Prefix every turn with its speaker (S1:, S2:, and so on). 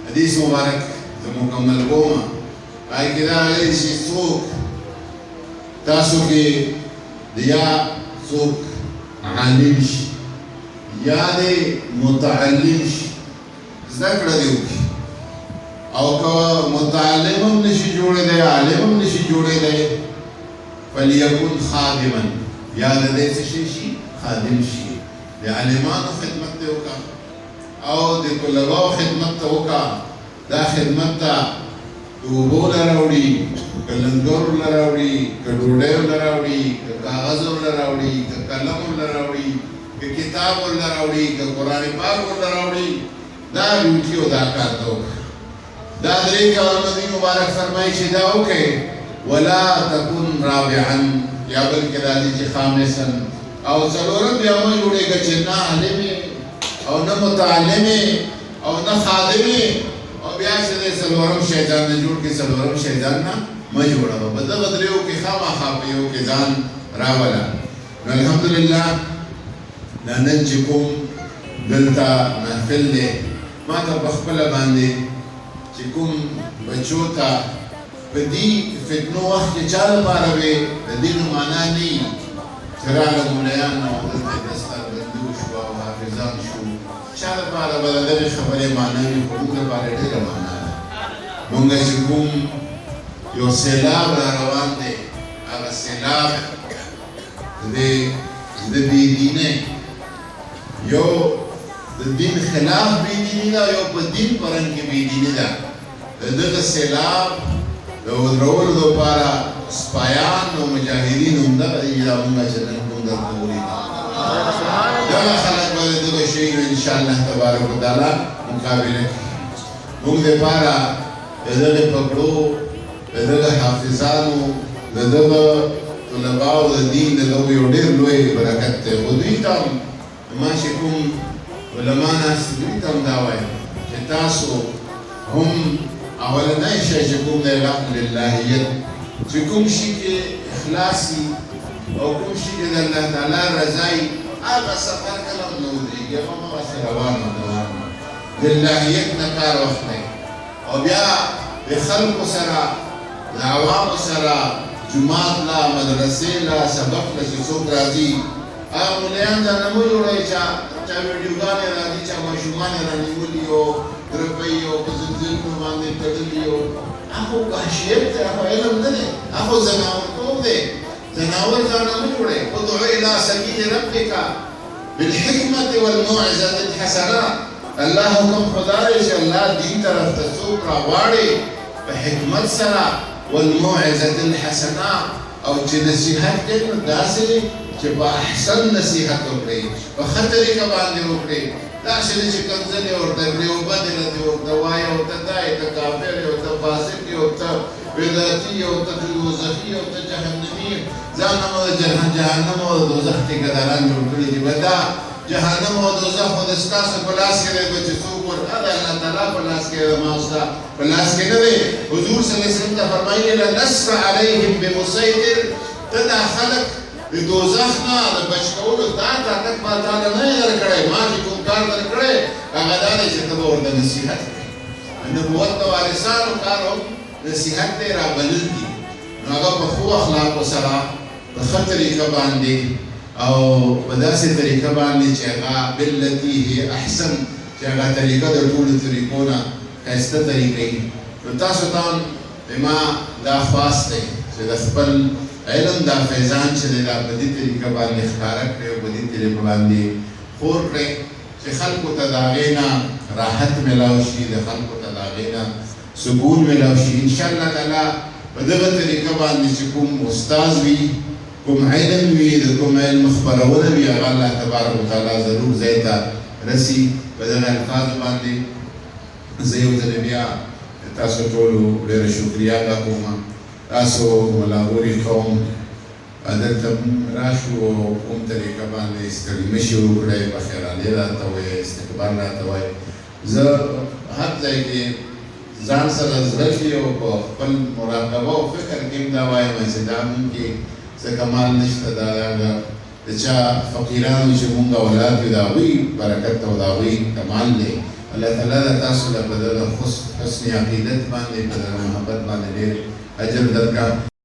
S1: حدیث مبارک مکمل کوما پای کې دا راغلی چې څوک تاسو کې یا څوک عالم شي یا دې متعلم شي زده کړه دې وکړي او که متعلم هم نشي جوړېدی عالم هم نشي جوړېدی فلیکن خادما یا د دې څه شي خادم شي د عالمانو خدمت دې وکړه او د طلباو خدمت ته وکړه دا خدمت ته اوبو له راوړي که لنګرو له راوړي که ډوډیو له راوړي که کاغذو له راوړي که قلمو له راوړي که کتابو له راوړي که قرآن پاک له راوړي دا ډیوټي او دا کار ته وکړه دا درې کارونه دي مبارک فرمایي چې دا وکړئ ولا تكن رابعا یا بلکې راځي چې خامسا او څلورم بیا مه جوړېږه چې نه عالمې او نه متعلمې او نه خادمې او بیا چې دی څلورم شیطان نه جوړ کړي څلورم شیطان نه مه جوړوه په دغه دریو کې خامخا په یو کې ځان راوله نو الحمدلله دا نن چې کوم دلته محفل دی ما ته په خپله باندې چې کوم بچو ته په دې فتنو وخت کې چا لپاره وې د دې نو معنا نه وي چې راغله مولایان او دلته دستار بندي وشو او حافظان شو چا لپاره به د دغې خبرې معنا وي خو موږ لپاره ډېره معنا ده موږ چې کوم یو سیلاب را روان دی هغه سیلاب د بېدینۍ یو د دین خلاف بېدیني ده یو په دین په رنګ کې بېدیني ده د دغه سیلاب د ودرولو دپاره سپایان او مجاهدین همدغه دي چې دا مونږ چې نن کوم درته ولیدل دغه خلک به د دغه شیو انشاءالله تبارک وتعالی مقابله کوي موږ دپاره د دغه پګړو د دغه حافظانو د دغه طلباو د دین د دغه یو ډېر لوی برکت دی خو دوی ته هم ما چې کوم علما ناست دوی ته هم دا وایم چې تاسو هم اولنی شی چې کوم دی للهیت چې کوم شي کې اخلاصي او کوم شي کې د الله تعالی رضایي هغه سفر کله هم نه ودرېږي هغه هماغسې روان د للهیت نه کار واخلئ او بیا د خلکو سره د عوامو سره جومات له مدرسې له سبق له چې څوک راځي هغه ملیان ځان نه مه جوړوئ چا ویډیوګانې راځي چا ماشومان یې رانیولي او درپۍ او په زنځیرونو باندې تړلي او هغه وحشیت دی هغه علم نه دی هغه ځناورتوب دی ځناور ځان نه مه جوړئ ادع الى سبیل ربک بالحکمة والموعظة الحسنة الله حکم خدا دی چې الله دین طرف ته څوک راغواړي په حکمت سره والموعظة الحسنة او چې نصیحت کوي نو داسې چې په احسن نصیحت وکړئ په ښه طریقه باندې وکړئ داسې نه چې کنځلې ورته کړې او بدې راته ورته وایي او ته دا یې ته کافر یې او ته فاسق یې او ته بدعتي یې او ته دوزخي یې او ته جهنمي یې ځان هم د جهنم او د دوزخ ټیکهداران جوړ کړي دي به دا جهنم او دوزخ خو د ستاسو په لاس کې دی به چې څوک ورته د الله تعالی په لاس کې دی ما ستا په لاس کې نه دی حضور صلی الله علیه وسلم ته فرمایي لست علیهم بمسیطر ته دا خلک د دوزخ نه د بچ کولو دا طاقت ما تعالی نه یې درکړی ما چې کوم کار درکړی هغه دا دی چې ته به ورته نصیحت کوې نبوت د وارثانو کار هم نصیحت دی رابلل دي نو هغه په ښو اخلاقو سره په ښه طریقه باندې او په داسې طریقه باندې چې هغه بالتي هي احسن چې هغه طریقه د ټولو طریقو نه ښایسته طریقه وي نو تاسو ته هم ما دا خواست دی چې د خپل علم دا فیضان چې دی دا په دې طریقه باندې ښکاره کړئ او په دې طریقه باندې خور کړئ چې خلکو ته د هغې نه راحت میلاو شي د خلکو ته د هغې نه سکون میلاو شي انشاءالله تعالی په دغه طریقه باندې چې کوم استاذ وي کوم علم وي د کوم علم خپرونه وي هغه الله تبارک وتعالی ضرور ځای ته رسي په دغه الفاظو باندې زه یو ځلې بیا تاسو ټولو ډېره شکریا ادا کوم تاسو ملاوري قوم دلته راشو او کوم طریقه باندې استقامت شي وکړئ په خیرالي راته وایي استقبال راته وایي زه هر ځای کې ځان سره زړه کې او په خپل مراقبه او فکر کې دا وایم چې دا مونږ کې څه کمال نشته دا د چا فقیرانو چې مونږ اولاد یو د هغوی برکت او د هغوی کمال دی الله تعالی تاسو له بدله حسن عقیدت باندې بدله محبت باندې ډېر اجر درکړي.